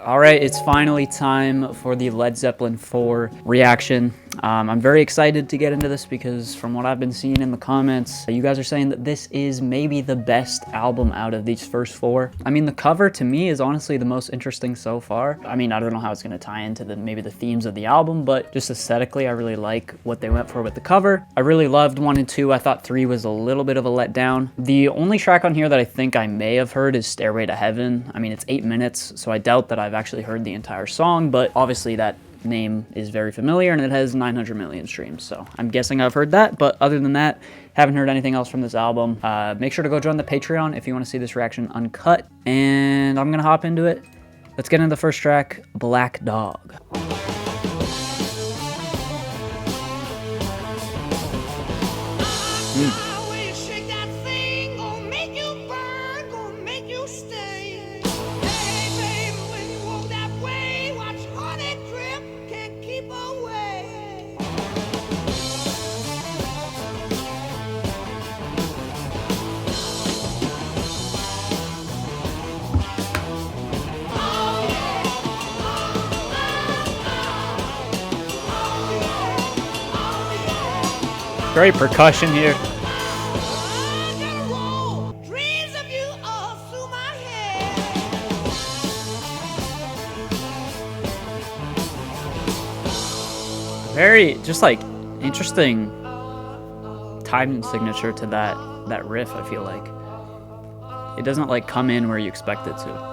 Alright, it's finally time for the Led Zeppelin 4 reaction. I'm very excited to get into this because from what I've been seeing in the comments, you guys are saying that this is maybe the best album out of these first four. I mean, the cover to me is honestly the most interesting so far. I mean, I don't know how it's going to tie into maybe the themes of the album, but just aesthetically, I really like what they went for with the cover. I really loved 1 and 2. I thought 3 was a little bit of a letdown. The only track on here that I think I may have heard is Stairway to Heaven. I mean, it's 8 minutes, so I doubt that I've actually heard the entire song, but obviously that name is very familiar and it has 900 million streams, so I'm guessing I've heard that. But other than that, haven't heard anything else from this album. Make sure to go join the Patreon if you want to see this reaction uncut, and I'm gonna hop into it. Let's get into the first track, Black Dog. Great percussion here. Very just like interesting time signature to that riff. I feel like it doesn't like come in where you expect it to.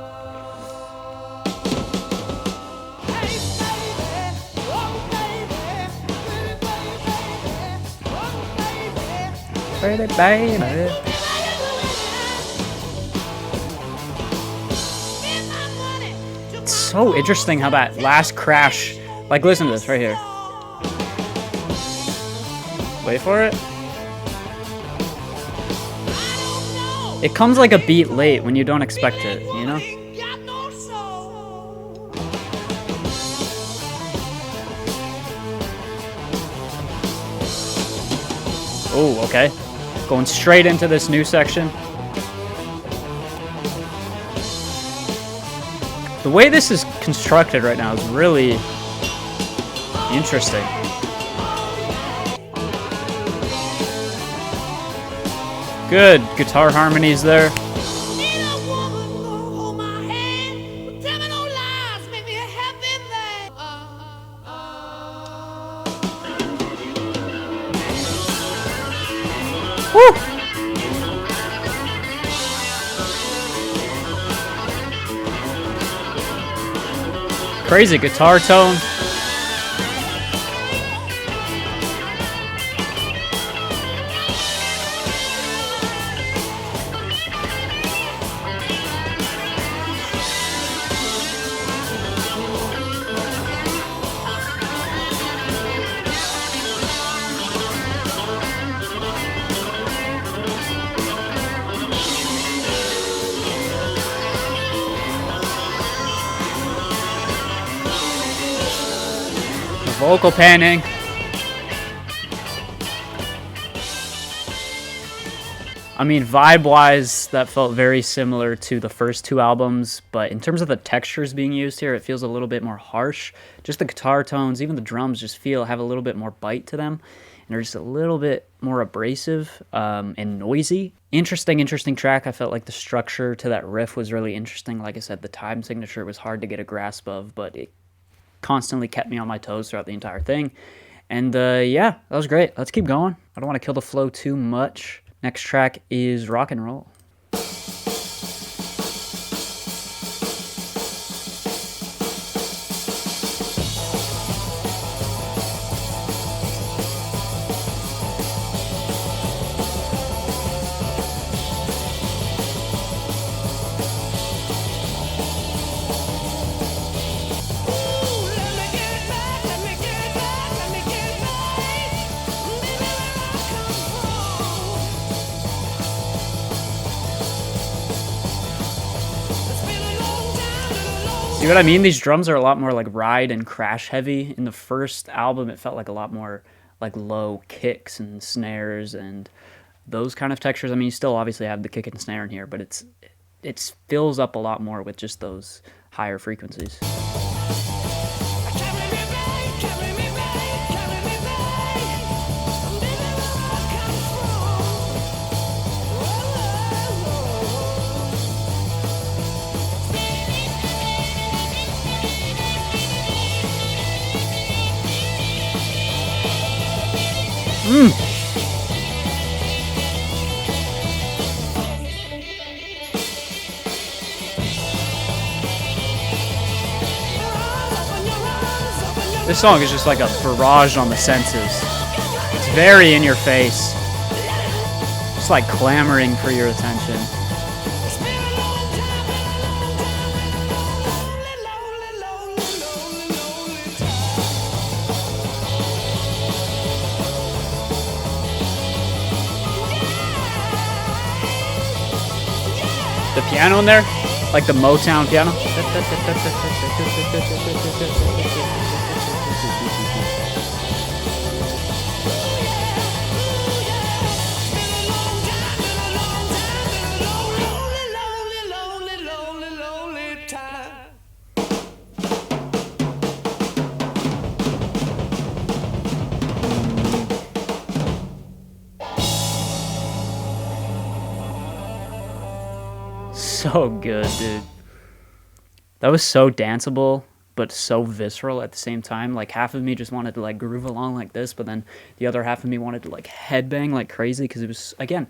Pretty baby. It's so interesting how that last crash, like listen to this right here. Wait for it. It comes like a beat late when you don't expect it, you know? Oh, okay. Going straight into this new section. The way this is constructed right now is really interesting. Good guitar harmonies there. Woo! Crazy guitar tone. Vocal panning. I mean, vibe-wise, that felt very similar to the first two albums, but in terms of the textures being used here, it feels a little bit more harsh. Just the guitar tones, even the drums just have a little bit more bite to them, and they're just a little bit more abrasive and noisy. Interesting track. I felt like the structure to that riff was really interesting. Like I said, the time signature was hard to get a grasp of, but it constantly kept me on my toes throughout the entire thing. And yeah, that was great. Let's keep going. I don't want to kill the flow too much. Next track is Rock and Roll. See what I mean? These drums are a lot more like ride and crash heavy. In the first album, it felt like a lot more like low kicks and snares and those kind of textures. I mean, you still obviously have the kick and snare in here, but it fills up a lot more with just those higher frequencies. This song is just like a barrage on the senses. It's very in your face. Just like clamoring for your attention. The piano in there, like the Motown piano. So good, dude. That was so danceable, but so visceral at the same time. Like, half of me just wanted to like groove along like this, but then the other half of me wanted to like headbang like crazy, because it was, again,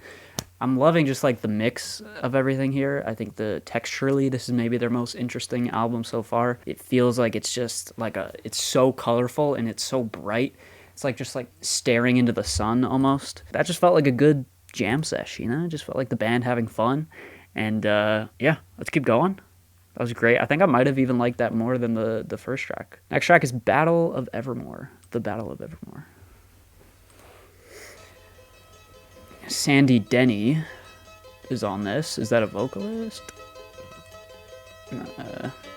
I'm loving just like the mix of everything here. I think texturally, this is maybe their most interesting album so far. It feels like it's just like it's so colorful and it's so bright. It's like just like staring into the sun almost. That just felt like a good jam sesh, you know? It just felt like the band having fun. And yeah, let's keep going. That was great. I think I might have even liked that more than the first track. Next track is Battle of Evermore. The Battle of Evermore. Sandy Denny is on this. Is that a vocalist?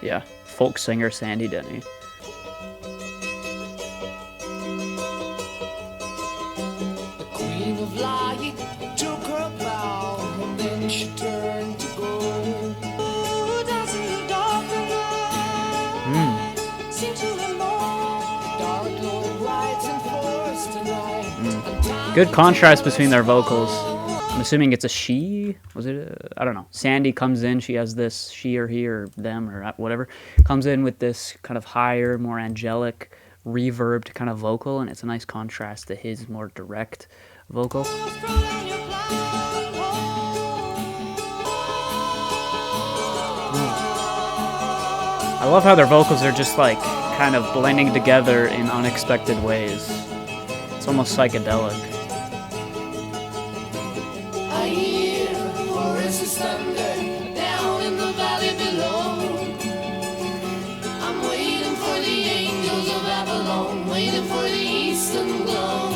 Yeah, folk singer Sandy Denny. The Queen of Light took her bow, and then she turned to go. Ooh, dancing in the dark of night, seem to be more. Dark Lord rides in forest tonight. Good contrast between their vocals. I'm assuming it's a she. Was it? I don't know. Sandy comes in. She has this, she or he or them or whatever, comes in with this kind of higher, more angelic, reverbed kind of vocal, and it's a nice contrast to his more direct vocal. I love how their vocals are just like kind of blending together in unexpected ways. It's almost psychedelic. I hear Horace's thunder down in the valley below. I'm waiting for the angels of Babylon, waiting for the eastern glow.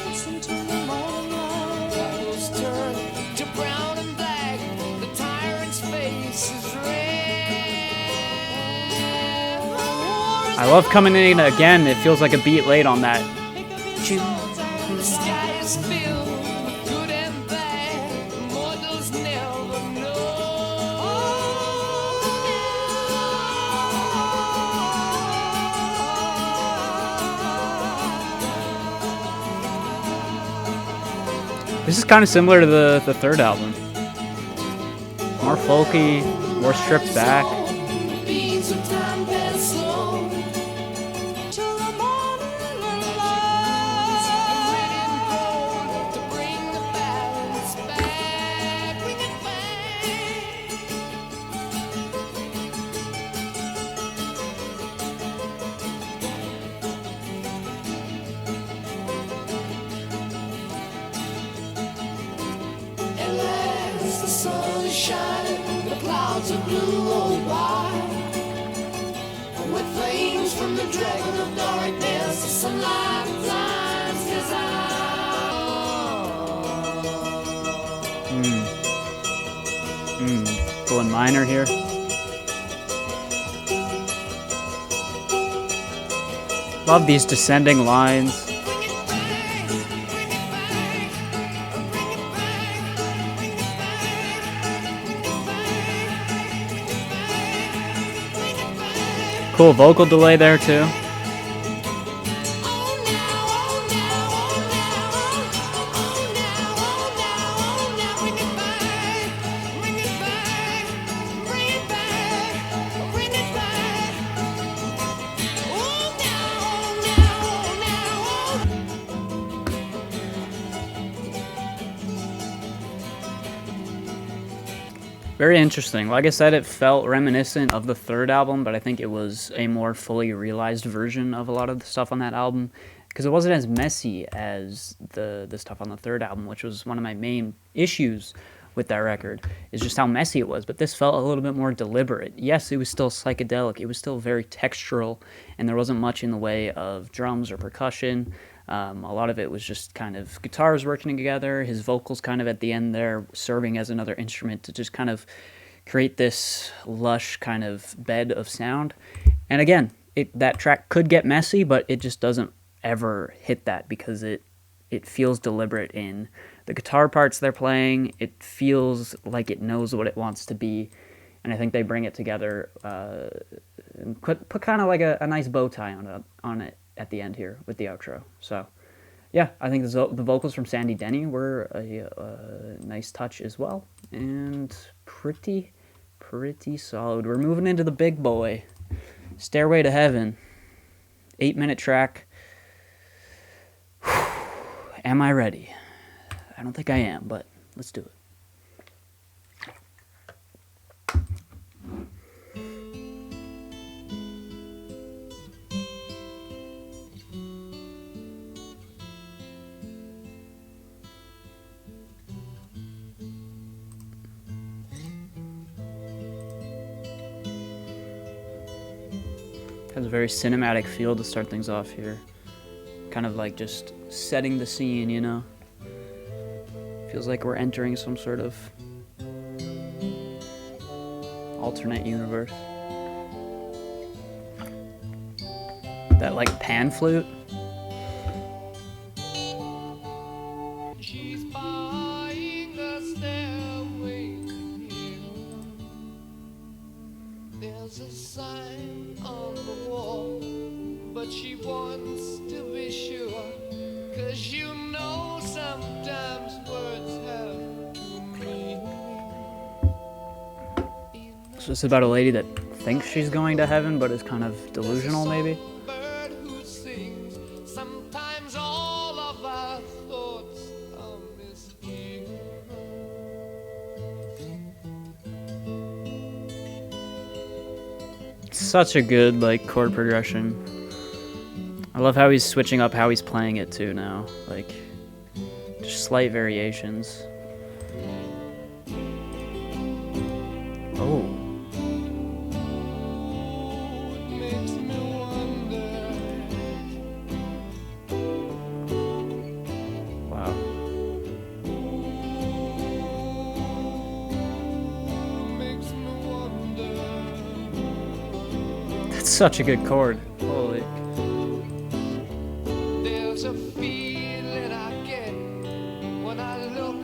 Listen to the morning light. Shadows turn to brown and black. The tyrant's face is red. I love coming in again. It feels like a beat late on that. The sky is filled with good and bad. Mortals never know. This is kind of similar to the third album. More folky, more stripped back. The beats of time pass slow. Till the morning light. Red and gold to bring the balance back. Bring it back. At last the sun is shining, the clouds are blue or white. With flames from the dragon of darkness, the sunlight blinds his eyes. Going minor here. Love these descending lines. Bring it back, bring it back, bring it back, bring it back, bring it back. Cool vocal delay there too. Very interesting. Like I said, it felt reminiscent of the third album, but I think it was a more fully realized version of a lot of the stuff on that album, because it wasn't as messy as the stuff on the third album, which was one of my main issues with that record, is just how messy it was. But this felt a little bit more deliberate. Yes, it was still psychedelic. It was still very textural, and there wasn't much in the way of drums or percussion. A lot of it was just kind of guitars working together, his vocals kind of at the end there serving as another instrument to just kind of create this lush kind of bed of sound. And again, that track could get messy, but it just doesn't ever hit that, because it feels deliberate in the guitar parts they're playing. It feels like it knows what it wants to be, and I think they bring it together and put kind of like a nice bow tie on it at the end here with the outro. So yeah, I think the vocals from Sandy Denny were a nice touch as well, and pretty solid. We're moving into the big boy, Stairway to Heaven, 8-minute track. Am I ready? I don't think I am, but let's do it. Has a very cinematic feel to start things off here. Kind of like just setting the scene, you know? Feels like we're entering some sort of alternate universe. That like pan flute. She's buying a stairway to heaven. There's a sign on the wall, but she wants to be sure, 'cause you know sometimes words have two meanings. So it's about a lady that thinks she's going to heaven, but is kind of delusional, maybe. Bird who sings, sometimes all of our thoughts are misgiven. Such a good like chord progression. I love how he's switching up how he's playing it too now. Like just slight variations. Oh. It makes me wonder. Wow. Makes me wonder. That's such a good chord. Holy. There's a feeling I get when I look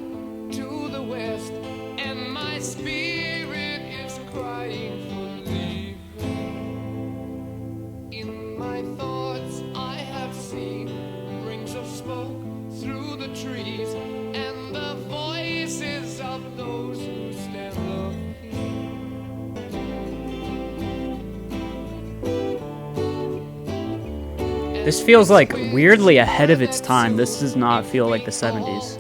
to the west, and my spirit is crying for leaving. In my thoughts I have seen rings of smoke through the trees, and the voices of those who stand looking. This feels like weirdly ahead of its time. This does not feel like the 70s.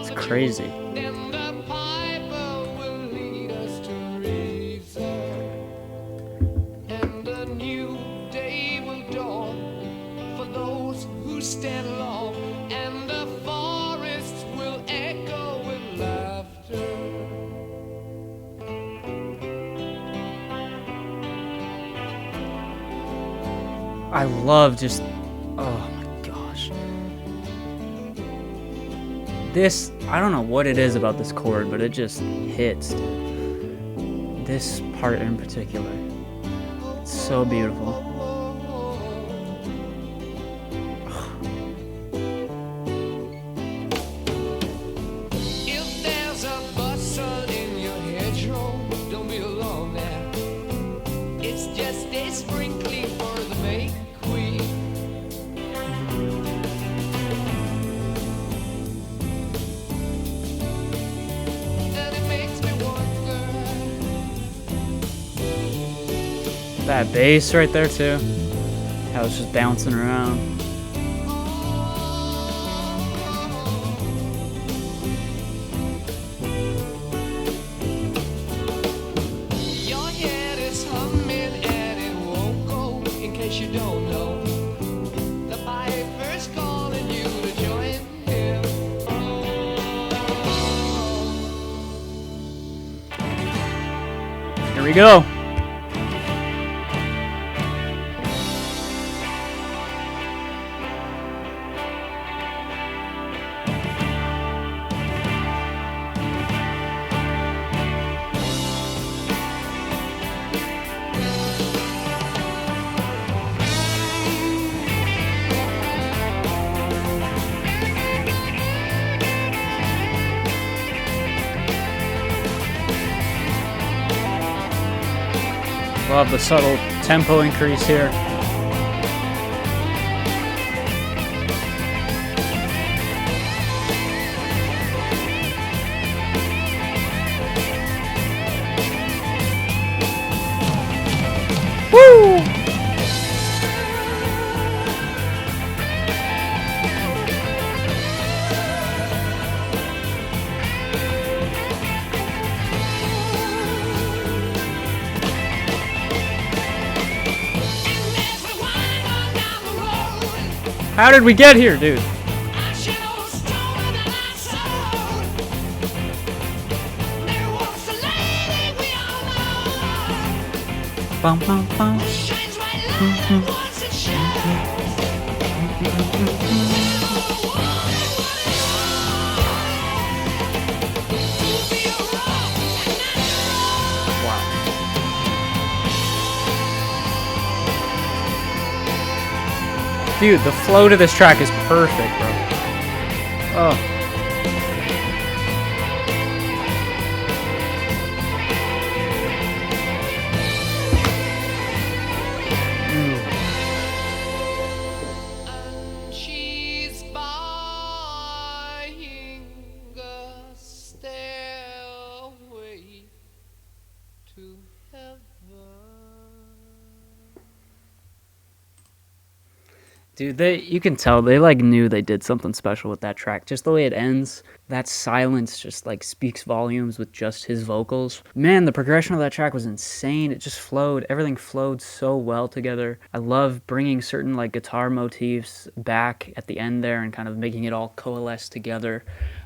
It's crazy. Then the piper will lead us to reason, and a new day will dawn for those who stand long, and the forests will echo with laughter. I love just, oh my gosh. This, I don't know what it is about this chord, but it just hits. This part in particular. It's so beautiful. If there's a bustle in your hedgerow, don't be alone now. It's just a is sprinkling for the May Queen. And it makes me wonder. That bass right there too. How it's just bouncing around. Your head is humming and it won't go. In case you don't know, the piper's calling you to join him. Here we go. Love the subtle tempo increase here. Woo! How did we get here, dude? Bum, bum, bum. Dude, the flow to this track is perfect, bro. Oh. And she's buying a stairway to heaven. Dude, you can tell they like knew they did something special with that track. Just the way it ends, that silence just like speaks volumes with just his vocals. Man, the progression of that track was insane. It just flowed. Everything flowed so well together. I love bringing certain like guitar motifs back at the end there and kind of making it all coalesce together.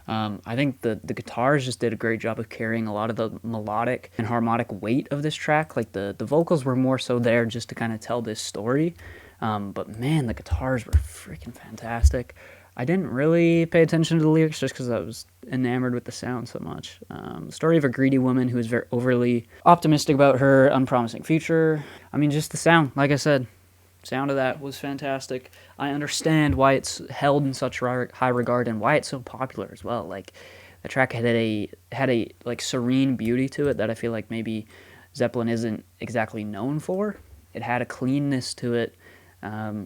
I think the guitars just did a great job of carrying a lot of the melodic and harmonic weight of this track. Like the vocals were more so there just to kind of tell this story. But man, the guitars were freaking fantastic. I didn't really pay attention to the lyrics just because I was enamored with the sound so much. Story of a greedy woman who is very overly optimistic about her unpromising future. I mean, just the sound, like I said, sound of that was fantastic. I understand why it's held in such high regard and why it's so popular as well. Like the track had a like serene beauty to it that I feel like maybe Zeppelin isn't exactly known for. It had a cleanness to it.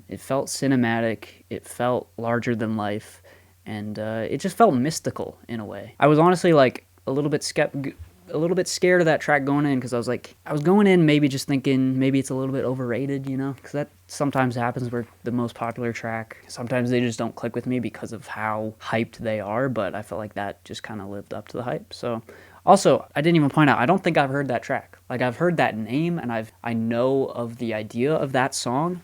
It felt cinematic, it felt larger than life, and it just felt mystical in a way. I was honestly like a little bit scared of that track going in because I was going in maybe just thinking maybe it's a little bit overrated, you know, because that sometimes happens where the most popular track, sometimes they just don't click with me because of how hyped they are, but I felt like that just kind of lived up to the hype. So also, I didn't even point out, I don't think I've heard that track. Like I've heard that name and I know of the idea of that song,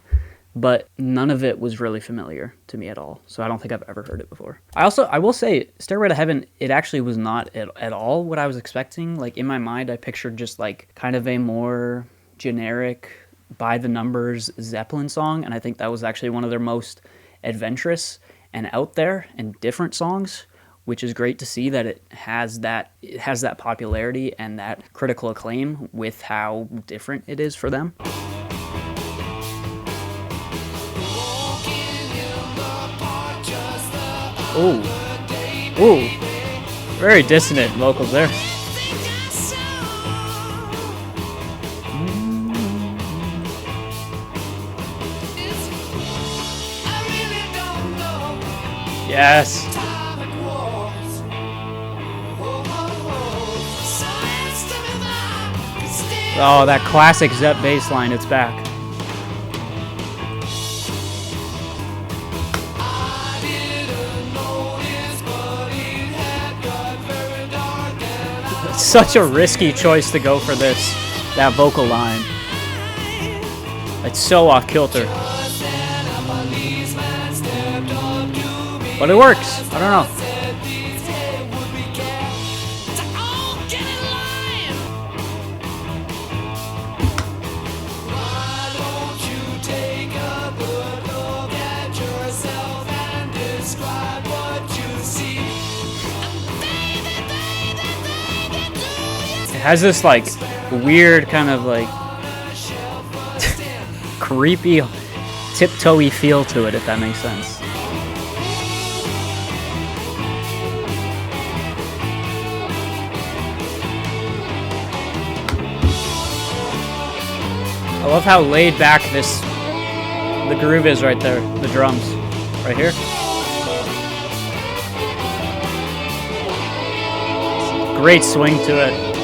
but none of it was really familiar to me at all. So I don't think I've ever heard it before. I will say, Stairway to Heaven, it actually was not at all what I was expecting. Like in my mind, I pictured just like kind of a more generic, by the numbers Zeppelin song. And I think that was actually one of their most adventurous and out there and different songs, which is great to see that it has that popularity and that critical acclaim with how different it is for them. Ooh. Ooh. Very dissonant vocals there. Yes. atomic wars. So it's to me that could steal Oh, that classic Zepp bass line, it's back. I didn't notice, but it had got very dark and I It's such a risky choice to go for this, that vocal line. It's so off kilter. was then a policeman stepped up to me. But it works. I don't know. Said these head would be kept to all get in line. Why don't you take a good look at yourself and describe what you see? It has this like weird kind of like creepy, tiptoey feel to it, if that makes sense. I love how laid back the groove is right there, the drums, right here. Great swing to it.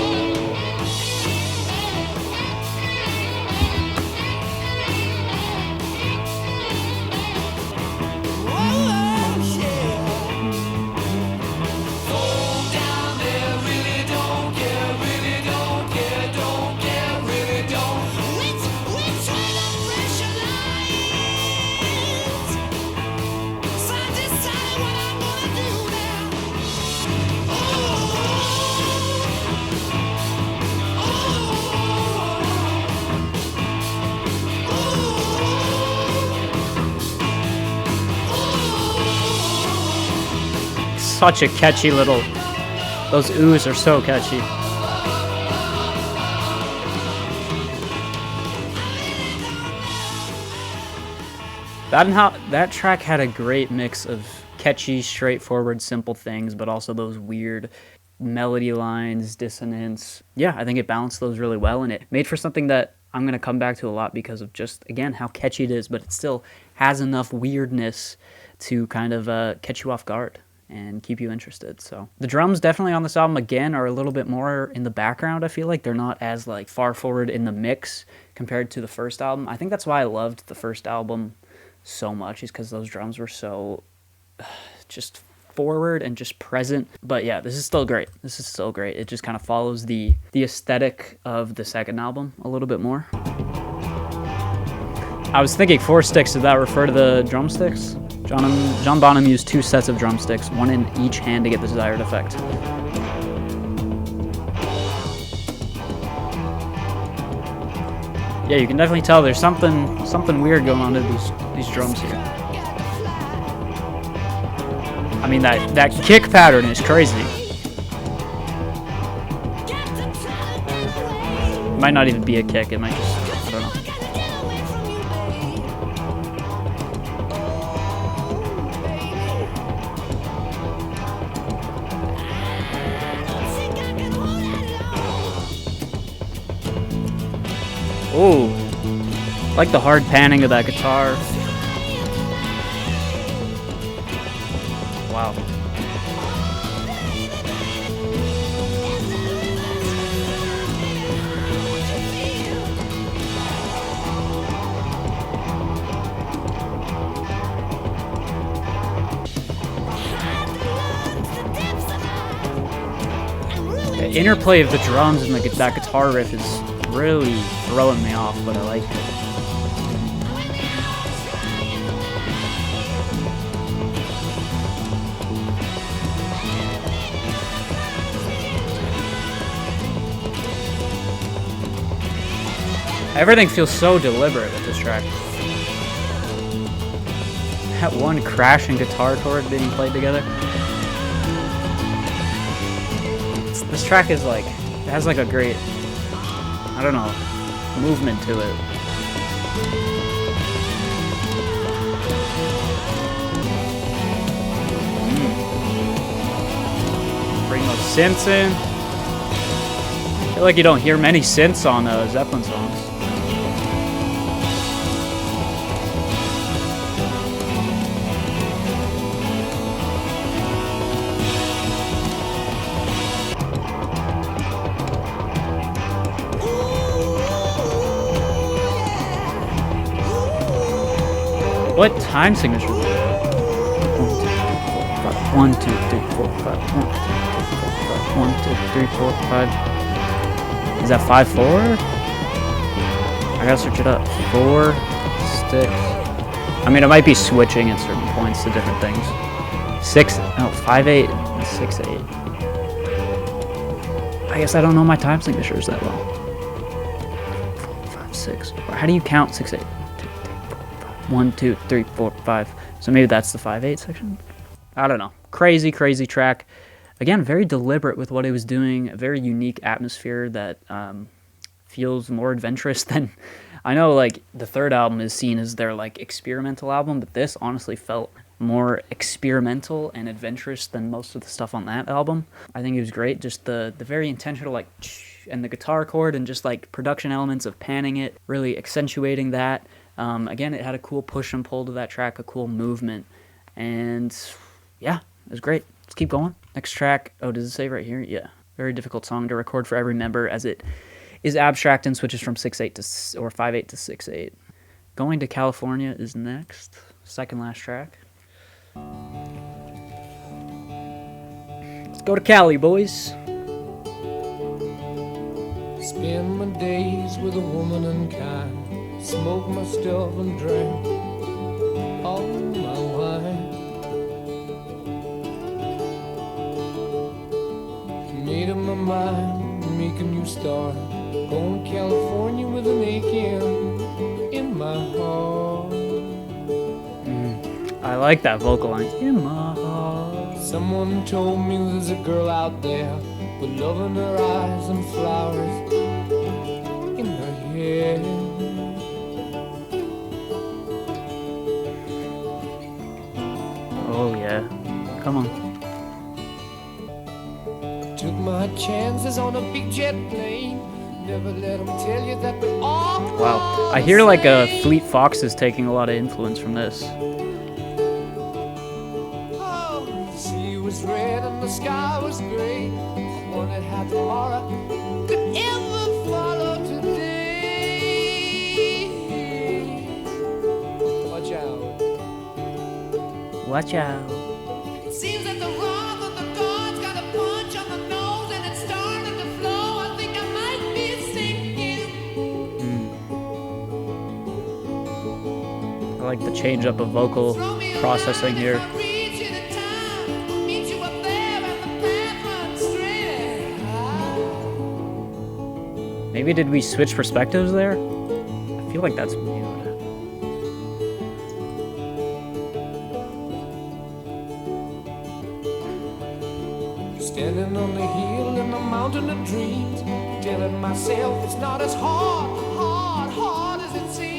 Such a catchy little, those oohs are so catchy. That track had a great mix of catchy, straightforward, simple things, but also those weird melody lines, dissonance. Yeah, I think it balanced those really well, and it made for something that I'm going to come back to a lot because of just, again, how catchy it is, but it still has enough weirdness to kind of catch you off guard and keep you interested. So the drums definitely on this album, again, are a little bit more in the background. I feel like they're not as like far forward in the mix compared to the first album. I think that's why I loved the first album so much, is because those drums were so just forward and just present. But yeah, this is still great. This is still great. It just kind of follows the aesthetic of the second album a little bit more. I was thinking 4 sticks, did that refer to the drumsticks? John Bonham used 2 sets of drumsticks, one in each hand to get the desired effect. Yeah, you can definitely tell there's something weird going on to these drums here. I mean, that kick pattern is crazy. It might not even be a kick, it might just, I don't know. Ooh, like the hard panning of that guitar. Wow. The interplay of the drums and that guitar riff is really throwing me off, but I like it. Everything feels so deliberate with this track. That one crashing guitar chord being played together. This track is like, it has like a great, I don't know, movement to it. Bring those synths in. I feel like you don't hear many synths on Zeppelin songs. What time signature? 1, 2, 3, 4, 5. 1, 2, 3, 4, 5. Is that 5, 4? I gotta search it up. 4 sticks. I mean, it might be switching at certain points to different things. 6, no, 5, 8, and 6, 8. I guess I don't know my time signatures that well. 4, 5, 6. How do you count 6, 8? 1, 2, 3, 4, 5. So maybe that's the 5, 8 section? I don't know. Crazy, crazy track. Again, very deliberate with what he was doing. A very unique atmosphere that feels more adventurous than... I know, like, the third album is seen as their, like, experimental album, but this honestly felt more experimental and adventurous than most of the stuff on that album. I think it was great. Just the very intentional, like, and the guitar chord and just, like, production elements of panning it, really accentuating that. Again, it had a cool push and pull to that track, a cool movement, and yeah, it was great. Let's keep going. Next track, oh, does it say right here? Yeah. Very difficult song to record for every member as it is abstract and switches from 6/8 to 5/8 to 6/8. Going to California is next. Second last track. Let's go to Cali, boys. Spend my days with a woman unkind, smoke my stuff and drink all my wine. Made up my mind, make a new start, going to California with an aching in my heart. I like that vocal line. In my heart. Someone told me there's a girl out there with love in her eyes and flowers in her hair. Oh yeah. Come on. Took my chances on a big jet plane. Never let them tell you that we all. Wow. I hear like a Fleet Fox is taking a lot of influence from this. Oh, the sea was red and the sky was gray. Wondered how tomorrow could ever follow today. Watch out. Watch out. It seems that the wrath of the gods got a punch on the nose and it's starting to flow. I think I might be sinking. I like the change up of vocal processing here. Maybe did we switch perspectives there? I feel like that's weird. Standing on the hill in the mountain of dreams, telling myself it's not as hard as it seems.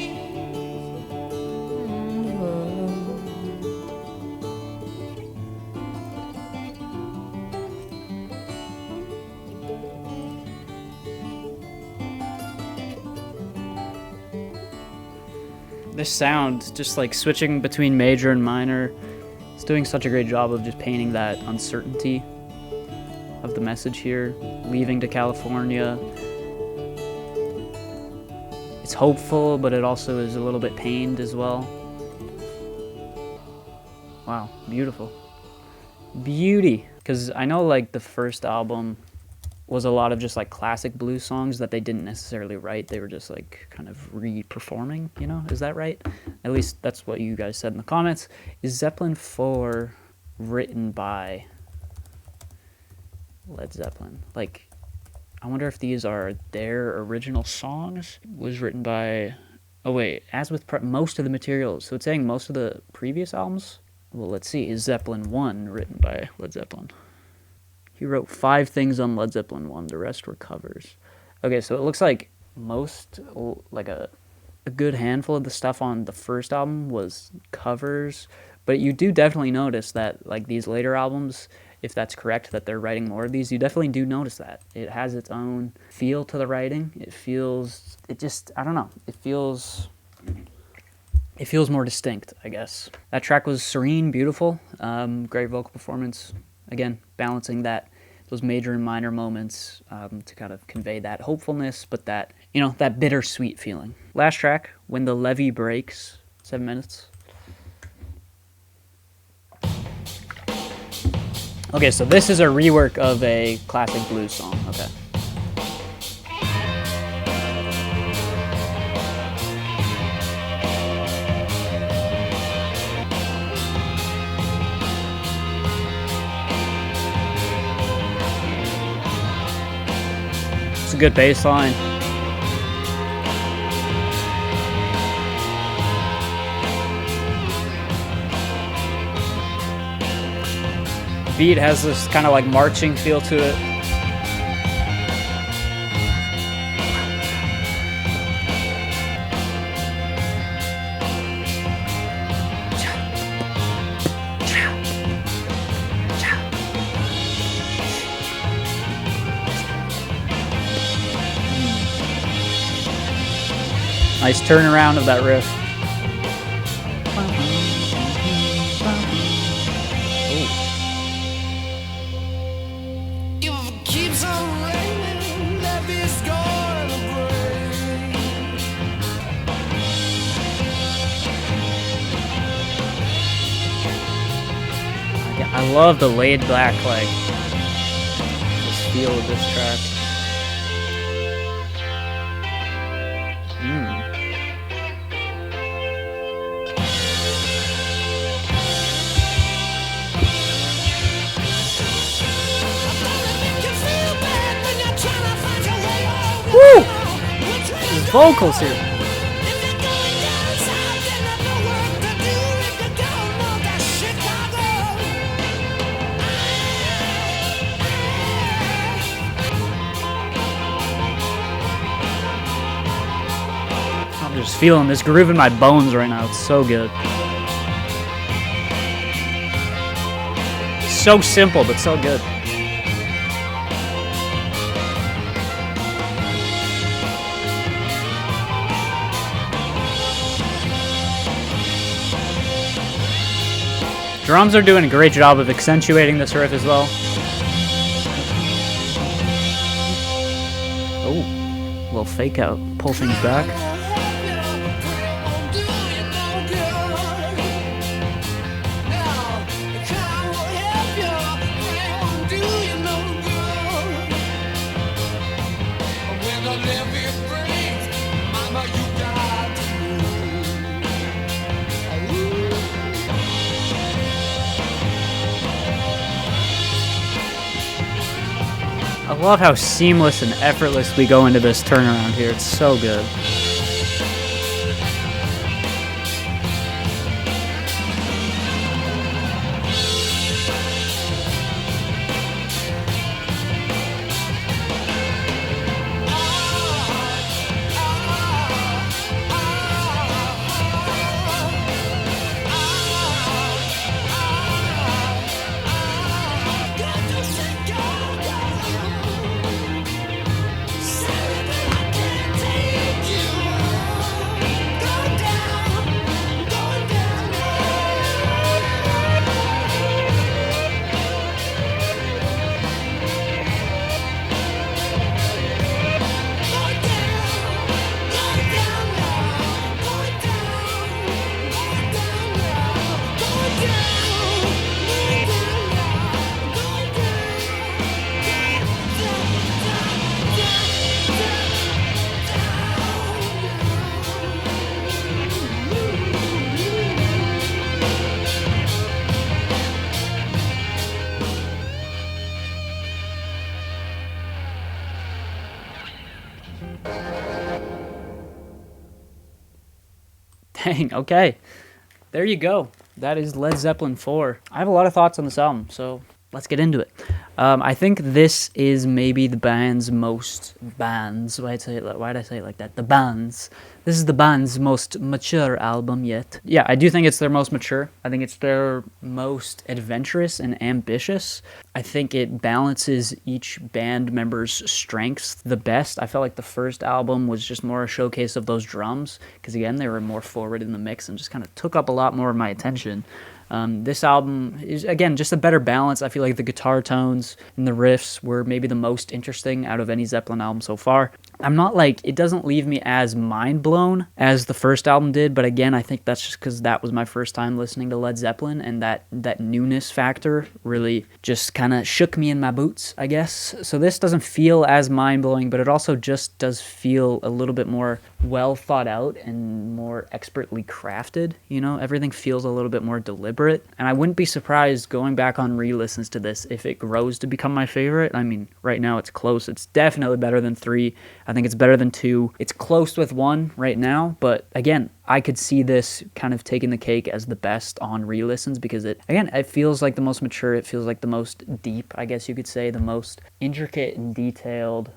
This sound, just like switching between major and minor, it's doing such a great job of just painting that uncertainty of the message here. Leaving to California. It's hopeful, but it also is a little bit pained as well. Wow, beautiful. Beauty. Because I know like the first album was a lot of just like classic blues songs that they didn't necessarily write. They were just like kind of re-performing, you know? Is that right? At least that's what you guys said in the comments. Is Zeppelin 4 written by Led Zeppelin? Like, I wonder if these are their original songs. It was written by... Oh wait, as with most of the materials. So it's saying most of the previous albums? Well, let's see. Is Zeppelin 1 written by Led Zeppelin? He wrote 5 things on Led Zeppelin 1. The rest were covers. Okay, so it looks like most, like a good handful of the stuff on the first album was covers. But you do definitely notice that, like, these later albums, if that's correct, that they're writing more of these, you definitely do notice that. It has its own feel to the writing. It feels, I don't know. It feels more distinct, I guess. That track was serene, beautiful, great vocal performance. Again, balancing those major and minor moments to kind of convey that hopefulness, but that, you know, that bittersweet feeling. Last track, When the Levee Breaks, 7 minutes. Okay, so this is a rework of a classic blues song. Okay. It's a good bass line. Beat has this kind of like marching feel to it. Nice turnaround of that riff. If it keeps on raining, Levee's gonna break. I love the laid back, like, this feel of this track. Woo! His vocals here. I'm just feeling this groove in my bones right now. It's so good. So simple, but so good. Drums are doing a great job of accentuating this riff as well. Oh, little fake out. Pull things back. I love how seamless and effortless we go into this turnaround here. It's so good. Dang, okay. There you go. That is Led Zeppelin 4. I have a lot of thoughts on this album, so let's get into it. I think this is maybe the band's most... Why'd I say it like that? The band's... This is the band's most mature album yet. Yeah, I do think it's their most mature. I think it's their most adventurous and ambitious. I think it balances each band member's strengths the best. I felt like the first album was just more a showcase of those drums, because again, they were more forward in the mix and just kind of took up a lot more of my attention. This album is, again, just a better balance. I feel like the guitar tones and the riffs were maybe the most interesting out of any Zeppelin album so far. I'm not like, it doesn't leave me as mind blown as the first album did, but again, I think that's just because that was my first time listening to Led Zeppelin, and that newness factor really just kind of shook me in my boots, I guess. So this doesn't feel as mind blowing, but it also just does feel a little bit more well thought out and more expertly crafted. You know, everything feels a little bit more deliberate, and I wouldn't be surprised going back on re-listens to this if it grows to become my favorite. I mean, right now it's close. It's definitely better than 3. I think it's better than 2. It's close with 1 right now, but again, I could see this kind of taking the cake as the best on re-listens because it feels like the most mature. It feels like the most deep, I guess you could say, the most intricate and detailed.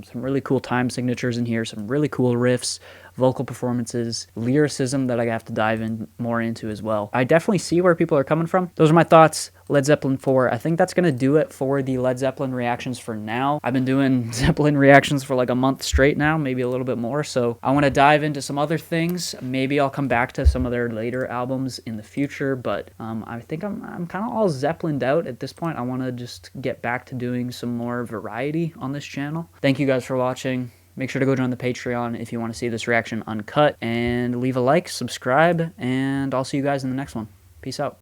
Some really cool time signatures in here, some really cool riffs, vocal performances, lyricism that I have to dive in more into as well. I definitely see where people are coming from. Those are my thoughts. Led Zeppelin 4. I think that's going to do it for the Led Zeppelin reactions for now. I've been doing Zeppelin reactions for like a month straight now, maybe a little bit more. So I want to dive into some other things. Maybe I'll come back to some of their later albums in the future, but I think I'm kind of all Zeppelined out at this point. I want to just get back to doing some more variety on this channel. Thank you guys for watching. Make sure to go join the Patreon if you want to see this reaction uncut, and leave a like, subscribe, and I'll see you guys in the next one. Peace out.